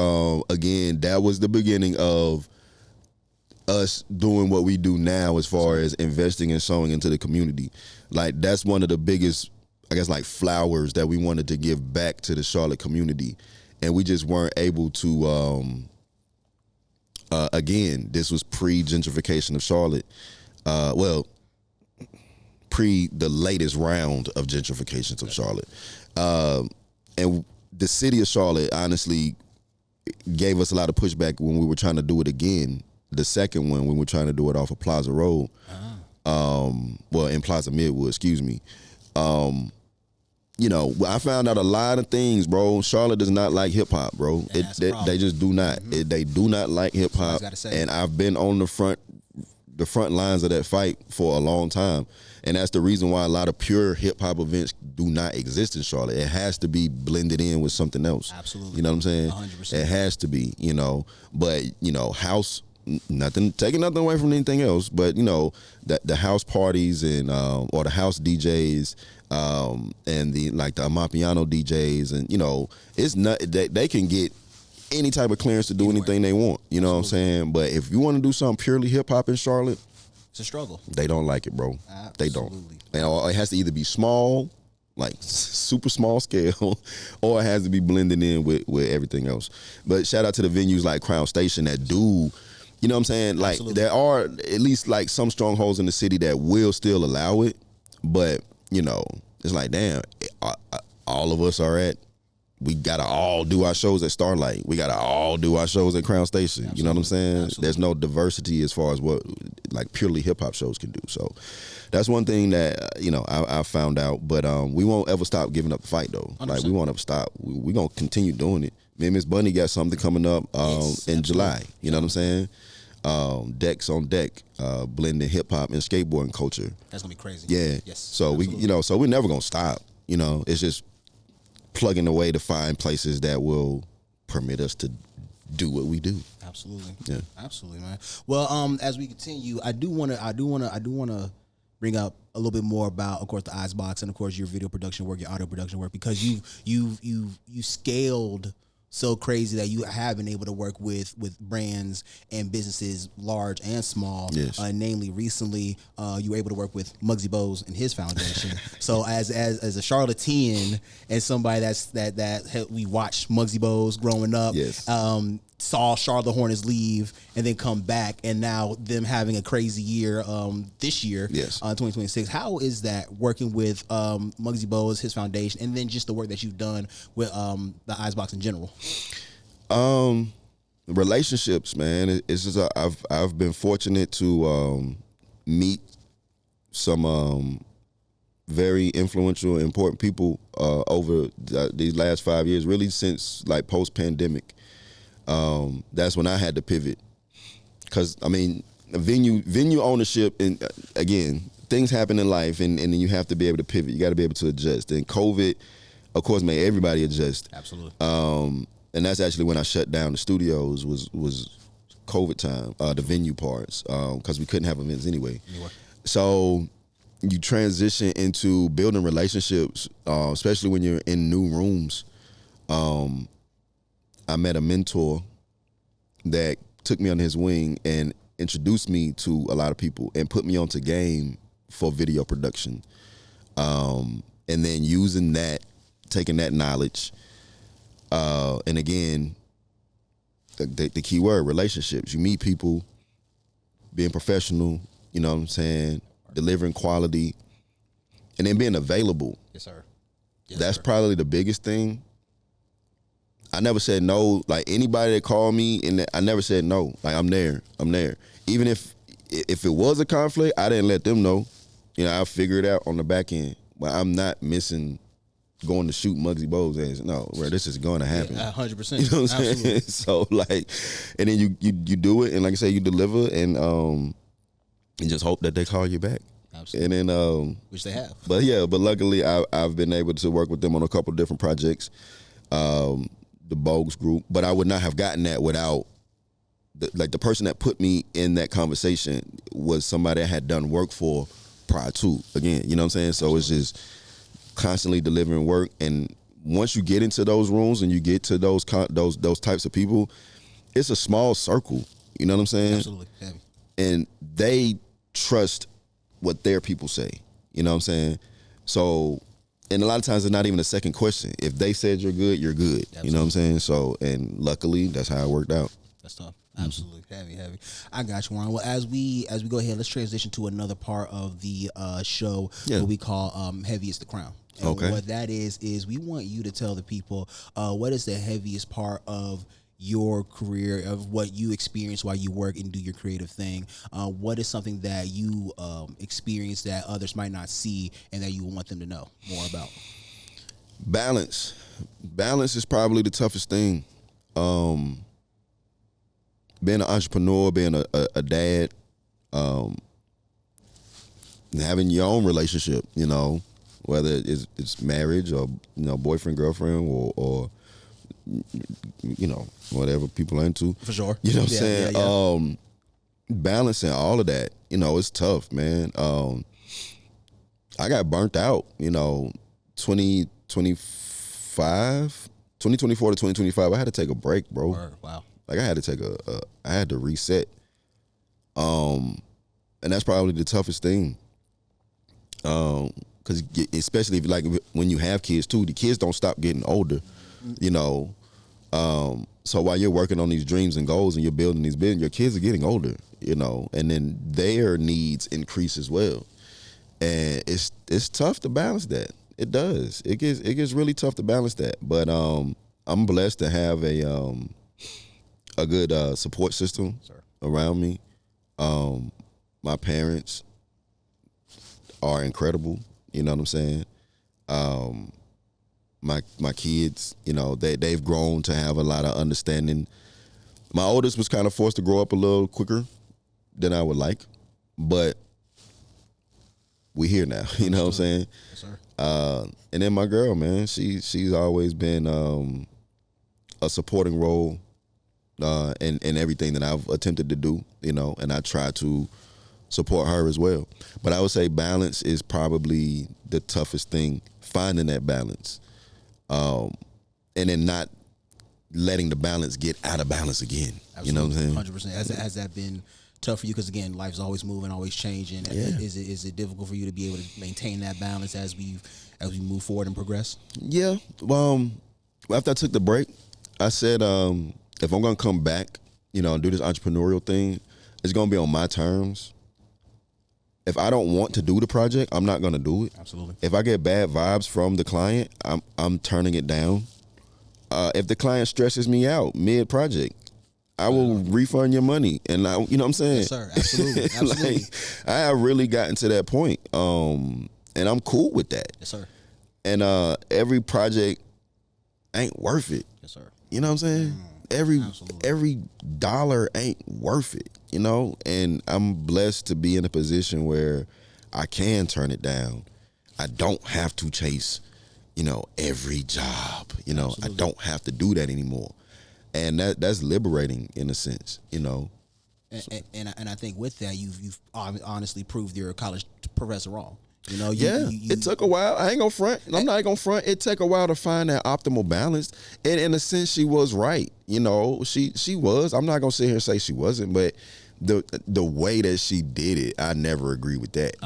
again that was the beginning of us doing what we do now as far as investing and sowing into the community. Like, that's one of the biggest, I guess, like, flowers that we wanted to give back to the Charlotte community. And we just weren't able to, again, this was pre-gentrification of Charlotte. Well, pre the latest round of gentrifications of Charlotte. And the city of Charlotte, honestly, gave us a lot of pushback when we were trying to do it again. The second one, when we were trying to do it off of Plaza Road, well, in Plaza Midwood, excuse me. You know, I found out a lot of things, bro. Charlotte does not like hip hop, bro. They just do not. They do not like hip hop. And I've been on the front lines of that fight for a long time. And that's the reason why a lot of pure hip hop events do not exist in Charlotte. It has to be blended in with something else. Absolutely. You know what I'm saying? 100%. It has to be, you know. But, you know, taking nothing away from anything else, but, you know, the house parties and or the house DJs and the Amapiano DJs, and, you know, it's not they can get any type of clearance to do anything they want. You know what I'm saying? But if you want to do something purely hip hop in Charlotte, it's a struggle. They don't like it, bro. Absolutely. They don't. And it has to either be small, like super small scale, or it has to be blended in with everything else. But shout out to the venues like Crown Station that do, you know what I'm saying? Like, absolutely. There are at least like some strongholds in the city that will still allow it. But, you know, it's like, damn, all of us are we gotta all do our shows at Starlight. We gotta all do our shows at Crown Station. Absolutely. You know what I'm saying? Absolutely. There's no diversity as far as what like purely hip hop shows can do. So that's one thing that you know I found out. But we won't ever stop giving up the fight though. 100%. Like, we won't ever stop. We gonna continue doing it. Me and Miss Bunny got something coming up in July. You know what I'm saying? Decks on deck, blending hip hop and skateboarding culture. That's gonna be crazy. Yeah. Yes. So absolutely. So we're never gonna stop. You know, it's just plugging away to find places that will permit us to do what we do. Absolutely. Yeah. Absolutely, man. Well, as we continue, I do want to bring up a little bit more about, of course, the Icebox and, of course, your video production work, your audio production work, because you scaled so crazy that you have been able to work with brands and businesses large and small. Yes. Namely, recently you were able to work with Muggsy Bogues and his foundation. So as a Charlottean and somebody that we watched Muggsy Bogues growing up, yes. Saw Charlotte Hornets leave and then come back, and now them having a crazy year this year, yes. 2026. How is that working with Muggsy Bogues, his foundation, and then just the work that you've done with the Icebox in general? Relationships, man. It's just I've been fortunate to meet some very influential, important people over these last 5 years, really since like post-pandemic. That's when I had to pivot, because I mean, venue ownership, and again, things happen in life, and then you have to be able to pivot. You got to be able to adjust. And COVID, of course, made everybody adjust. Absolutely. And that's actually when I shut down the studios was COVID time, the venue parts, because we couldn't have events anyway. So you transition into building relationships, especially when you're in new rooms. I met a mentor that took me under his wing and introduced me to a lot of people and put me onto game for video production. And then using that, taking that knowledge, and again, the key word, relationships. You meet people, being professional, you know what I'm saying, delivering quality, and then being available. Yes, sir. That's probably the biggest thing. I never said no. Like, anybody that called me, and I never said no. Like, I'm there. Even if it was a conflict, I didn't let them know. You know, I'll figure it out on the back end. But I'm not missing going to shoot Muggsy Bogues' ass. No, bro, this is going to happen. 100%. You know what I'm saying? So, like, and then you do it, and like I say, you deliver, and just hope that they call you back. Absolutely. And then, which they have. But luckily, I've been able to work with them on a couple of different projects. The Bogues group, but I would not have gotten that without the person that put me in that conversation was somebody I had done work for prior to. Again, you know what I'm saying? So It's just constantly delivering work, and once you get into those rooms and you get to those types of people, it's a small circle. You know what I'm saying? Absolutely. Heavy. and they trust what their people say. You know what I'm saying? So, and a lot of times it's not even a second question. If they said you're good, you're good. Absolutely. You know what I'm saying? So, and luckily that's how it worked out. That's tough. Absolutely. Heavy. I got you, Ron. Well, as we go ahead, let's transition to another part of the show, what we call Heavy is the Crown. And what that is we want you to tell the people what is the heaviest part of your career, of what you experience while you work and do your creative thing. What is something that you experience that others might not see and that you want them to know more about? Balance is probably the toughest thing. Being an entrepreneur, being a dad, having your own relationship, you know, whether it's marriage or, you know, boyfriend, girlfriend, or you know, whatever people are into. For sure. You know what I'm saying? Yeah. Balancing all of that, you know, it's tough, man. I got burnt out, you know, 2024 to 2025, I had to take a break, bro. Wow. Like I had to I had to reset. And that's probably the toughest thing. Cause especially if, like, when you have kids too, the kids don't stop getting older, you know. So while you're working on these dreams and goals and you're building these business, your kids are getting older, you know, and then their needs increase as well. And it's tough to balance that. It does. It gets really tough to balance that. But I'm blessed to have a good support system around me. My parents are incredible. You know what I'm saying? My kids, you know, they've grown to have a lot of understanding. My oldest was kind of forced to grow up a little quicker than I would like, but we're here now. You know what I'm saying? Yes, sir. And then my girl, man, she's always been a supporting role in everything that I've attempted to do, you know, and I try to support her as well. But I would say balance is probably the toughest thing, finding that balance. And then not letting the balance get out of balance again. Absolutely. You know what I'm saying? 100%. Has that been tough for you? Because again, life's always moving, always changing. Yeah. Is it difficult for you to be able to maintain that balance as we move forward and progress? Yeah. After I took the break, I said, if I'm gonna come back, you know, and do this entrepreneurial thing, it's gonna be on my terms. If I don't want to do the project, I'm not gonna do it. Absolutely. If I get bad vibes from the client, I'm turning it down. If the client stresses me out mid-project, I will refund your money. And you know what I'm saying? Yes, sir. Absolutely. Absolutely. Like, I have really gotten to that point. And I'm cool with that. Yes, sir. And every project ain't worth it. Yes, sir. You know what I'm saying? Every dollar ain't worth it, you know? And I'm blessed to be in a position where I can turn it down. I don't have to chase, you know, every job. You know, absolutely. I don't have to do that anymore. And that's liberating in a sense, you know. And I think with that, you've honestly proved your college professor wrong. You know, it took a while. I ain't gonna front. I'm not gonna front. It took a while to find that optimal balance. And in a sense, she was right. You know, she was. I'm not gonna sit here and say she wasn't, but the way that she did it, I never agree with that.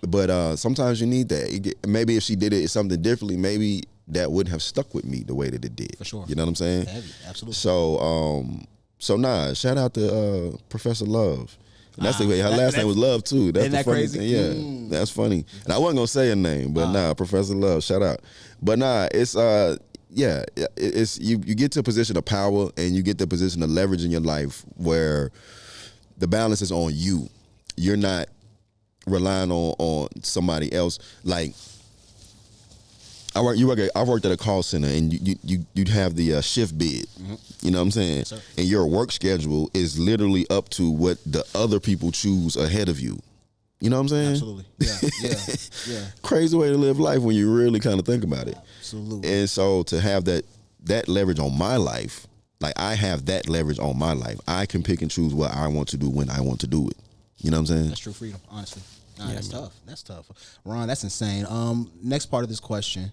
But sometimes you need that. Maybe if she did it something differently, maybe that wouldn't have stuck with me the way that it did. For sure. You know what I'm saying? Heavy. Absolutely. So nah. Shout out to Professor Love. And that's the way her last name was Love too. That's the funny crazy thing. Yeah, that's funny. And I wasn't gonna say her name, but Professor Love, shout out. But it's it's you get to a position of power and you get to a position of leverage in your life where the balance is on you. You're not relying on somebody else. Like I worked at a call center, and you'd have the shift bid. Mm-hmm. You know what I'm saying? Yes, and your work schedule is literally up to what the other people choose ahead of you. You know what I'm saying? Absolutely. Yeah. Crazy way to live life when you really kind of think about it. Absolutely. And so to have that leverage on my life, like I have that leverage on my life. I can pick and choose what I want to do when I want to do it. You know what I'm saying? That's true freedom, honestly. That's tough. That's tough. Ron, that's insane. Next part of this question.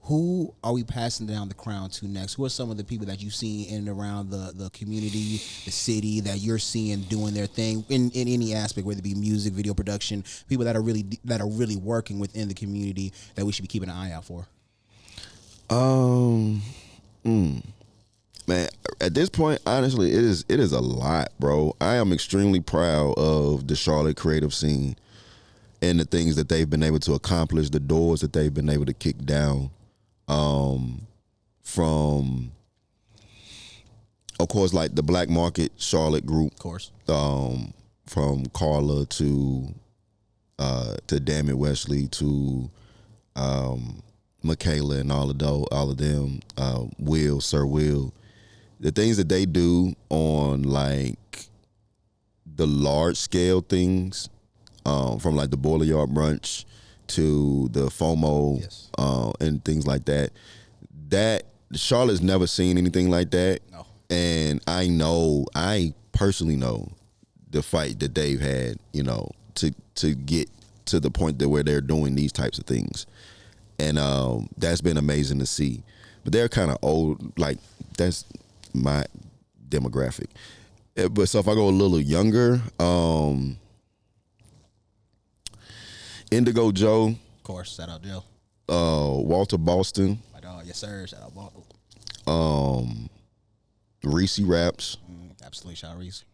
Who are we passing down the crown to next? Who are some of the people that you see in and around the community, the city, that you're seeing doing their thing in any aspect, whether it be music, video production, people that are really working within the community that we should be keeping an eye out for? Man, at this point, honestly, it is a lot, bro. I am extremely proud of the Charlotte creative scene and the things that they've been able to accomplish, the doors that they've been able to kick down. From, of course, like the Black Market Charlotte group, of course, from Carla to Damn It Wesley to Michaela and all of them, Sir Will, the things that they do on like the large scale things, from like the Boiler Yard Brunch to the FOMO, yes, and things like that. That Charlotte's never seen anything like that. No. And I personally know the fight that they've had, you know, to get to the point that where they're doing these types of things. And that's been amazing to see. But they're kind of old, like that's my demographic. But so if I go a little younger, Indigo Joe, of course, shout out Joe. Walter Boston, My dog, yes sir, shout out Walter. Reese Raps, Absolutely, shout out Reese.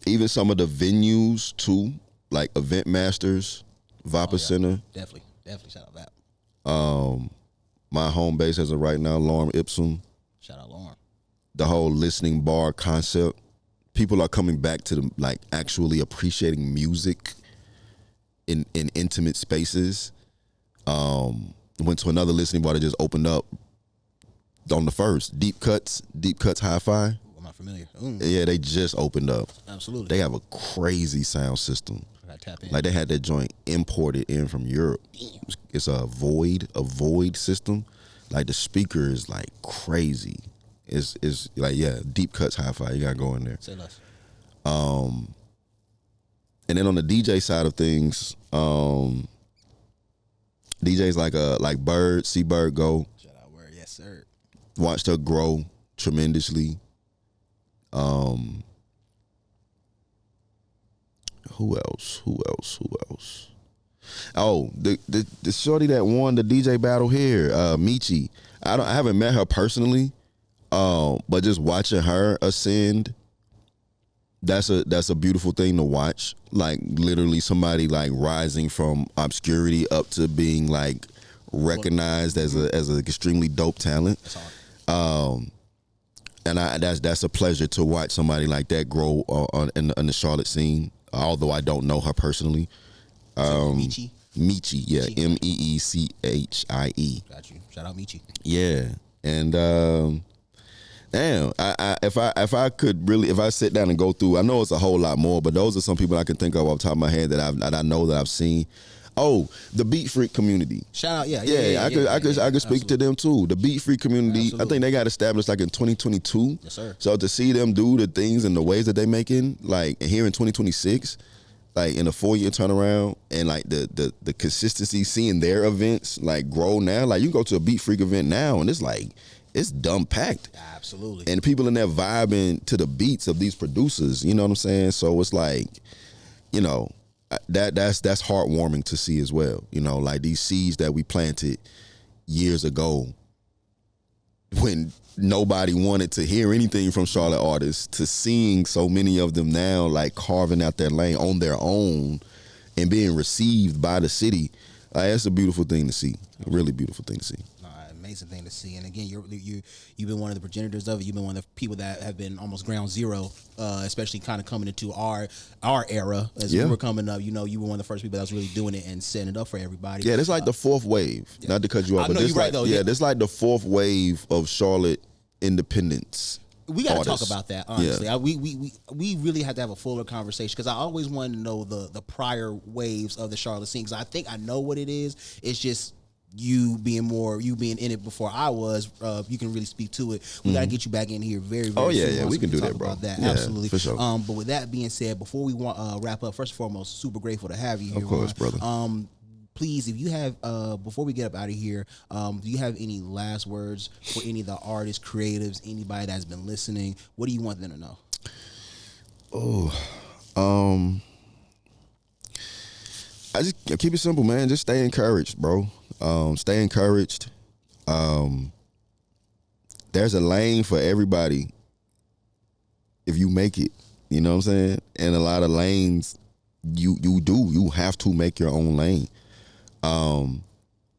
Even some of the venues too, like Event Masters, Viper Center. Definitely shout out that. My home base as of right now, Lorem Ipsum. Shout out Lauren. The whole listening bar concept. People are coming back to the, like, actually appreciating music in intimate spaces. Went to another listening bar that just opened up on the first, Deep Cuts Hi-Fi. I'm not familiar. Yeah, they just opened up. Absolutely. They have a crazy sound system. I gotta tap in. Like they had that joint imported in from Europe. It's a void system. Like the speaker is like crazy. It's like, yeah, Deep Cuts Hi-Fi. You gotta go in there. Say less. And then on the DJ side of things, DJs like Bird, see Bird go. Shout out Word, yes sir. Watched her grow tremendously. Who else? Oh, the shorty that won the DJ battle here, Michi. I haven't met her personally, but just watching her ascend, that's a beautiful thing to watch. Like literally somebody like rising from obscurity up to being like recognized as an extremely dope talent. That's hard. And that's a pleasure to watch somebody like that grow in the Charlotte scene. Although I don't know her personally. Michi, yeah, Meechie. Got you. Shout out Michi. Yeah, and damn, if I sit down and go through, I know it's a whole lot more, but those are some people I can think of off the top of my head that I know that I've seen. Oh, the Beat Freak community. Shout out, I could speak to them too. The Beat Freak community, Absolutely. I think they got established like in 2022. Yes, sir. So to see them do the things and the ways that they making, like here in 2026, like in a 4-year turnaround, and like the consistency, seeing their events like grow now. Like you can go to a Beat Freak event now, and it's like it's dumb packed. Absolutely. And people in there vibing to the beats of these producers. You know what I'm saying? So it's like, you know. That's heartwarming to see as well. You know, like these seeds that we planted years ago when nobody wanted to hear anything from Charlotte artists, to seeing so many of them now like carving out their lane on their own and being received by the city. That's a beautiful thing to see. A really beautiful thing to see. Amazing thing to see. And again, you've been one of the progenitors of it. You've been one of the people that have been almost ground zero, especially kind of coming into our era as we were coming up. You know, you were one of the first people that was really doing it and setting it up for everybody. Yeah, it's like the fourth wave. Yeah. Not to cut you off, but this like, this like the fourth wave of Charlotte independence. We got to talk about that, honestly. Yeah. We really have to have a fuller conversation, because I always wanted to know the prior waves of the Charlotte scene, because I think I know what it is. It's just you being in it before I was. You can really speak to it. We got to get you back in here very, very soon. Yeah, we can do that, bro. About that. Yeah, absolutely, for sure. But with that being said, before we wrap up, first and foremost, super grateful to have you here. Of course, brother. please, if you have, before we get up out of here, do you have any last words for any of the artists, creatives, anybody that's been listening? What do you want them to know? I just keep it simple, man. Just stay encouraged, bro. Stay encouraged. There's a lane for everybody if you make it. You know what I'm saying? And a lot of lanes, you have to make your own lane.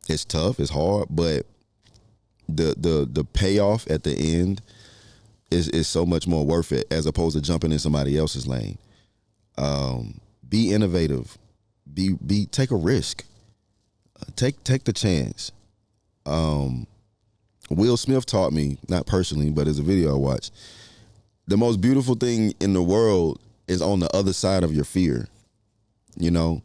It's tough, it's hard, but the payoff at the end is so much more worth it as opposed to jumping in somebody else's lane. Be innovative. Take a risk. Take the chance. Will Smith taught me, not personally, but as a video I watched, the most beautiful thing in the world is on the other side of your fear. You know,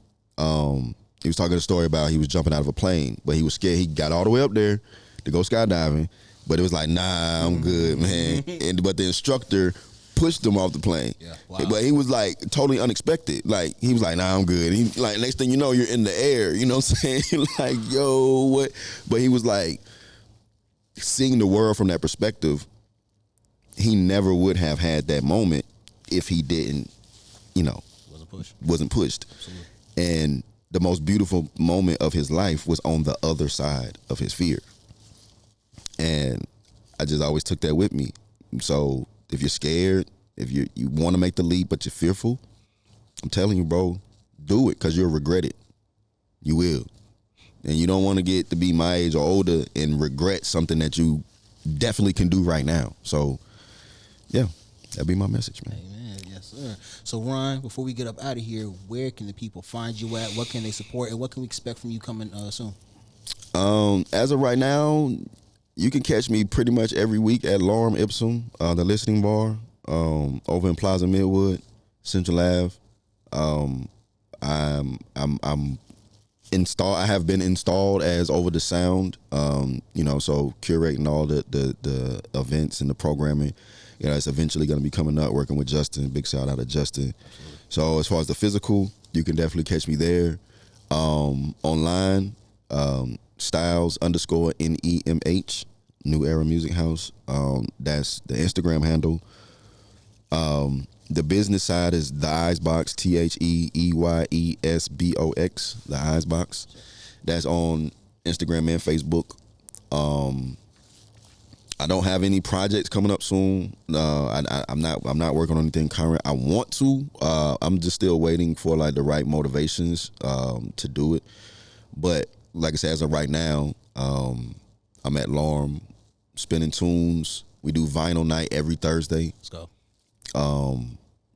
he was talking a story about he was jumping out of a plane, but he was scared. He got all the way up there to go skydiving, but it was like, nah, I'm good, man. But the instructor pushed him off the plane. Yeah, wow. But he was like totally unexpected. Like he was like, nah, I'm good. He like next thing you know, you're in the air. You know what I'm saying? Like, yo, what? But he was like seeing the world from that perspective. He never would have had that moment if he didn't, wasn't pushed. Absolutely. And the most beautiful moment of his life was on the other side of his fear. And I just always took that with me. So if you're scared, if you want to make the leap but you're fearful, I'm telling you, bro, do it because you'll regret it. You will. And you don't want to get to be my age or older and regret something that you definitely can do right now. So, yeah, that'd be my message, man. Amen. Yes, sir. So, Ron, before we get up out of here, where can the people find you at? What can they support? And what can we expect from you coming soon? As of right now, you can catch me pretty much every week at Lorem Ipsum, the listening bar, over in Plaza Millwood, Central Ave. I'm installed. I have been installed as over the sound. So curating all the events and the programming. It's eventually going to be coming up. Working with Justin. Big shout out to Justin. Absolutely. So as far as the physical, you can definitely catch me there. Online. Styles_NEMH, New Era Music House. That's the Instagram handle. The business side is The Eyes Box, THEEYESBOX, The Eyes Box. That's on Instagram and Facebook. I don't have any projects coming up soon. I'm not working on anything current. I want to. I'm just still waiting for like the right motivations to do it. But like I said, as of right now, I'm at Lorem, spinning tunes. We do vinyl night every Thursday. Let's go.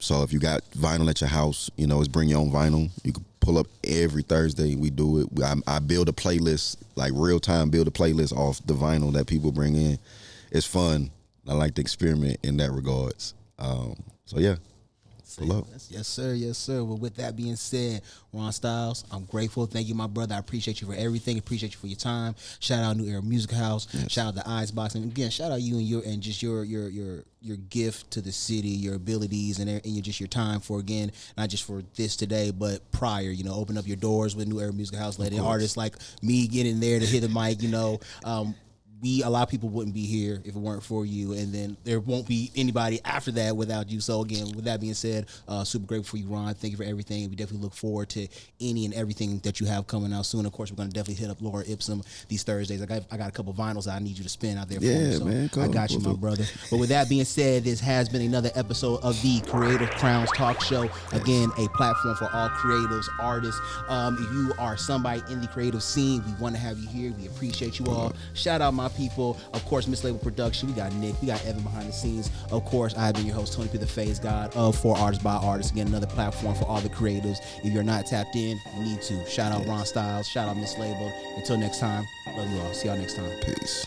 So if you got vinyl at your house, it's bring your own vinyl. You can pull up every Thursday. We do it. I build a playlist, like real time, build a playlist off the vinyl that people bring in. It's fun. I like to experiment in that regards. So yeah. Hello. Yes, sir. Yes, sir. Well, with that being said, Ron Styles, I'm grateful. Thank you, my brother. I appreciate you for everything. Appreciate you for your time. Shout out New Era Music House. Yes. Shout out the Eyes Box. And again, shout out you and just your gift to the city, your abilities, and just your time for, again, not just for this today, but prior. Open up your doors with New Era Music House. Letting artists like me get in there to hit the mic. A lot of people wouldn't be here if it weren't for you, and then there won't be anybody after that without you. So again, with that being said, super grateful for you, Ron. Thank you for everything. We definitely look forward to any and everything that you have coming out soon. Of course, we're going to definitely hit up Lorem Ipsum these Thursdays. I got a couple vinyls that I need you to spin out there for me. So man, I got you, my brother. But with that being said, this has been another episode of the Creative Crowns Talk Show. Again, a platform for all creatives, artists. If you are somebody in the creative scene, we want to have you here. We appreciate you all. Shout out my people. Of course, Miss Label Production. We got Nick. We got Evan behind the scenes. Of course, I have been your host, Tony P. the Face God of For Artists by Artists. Again, another platform for all the creatives. If you're not tapped in, you need to. Shout out Ron Styles. Shout out Miss Label. Until next time, love you all. See y'all next time. Peace.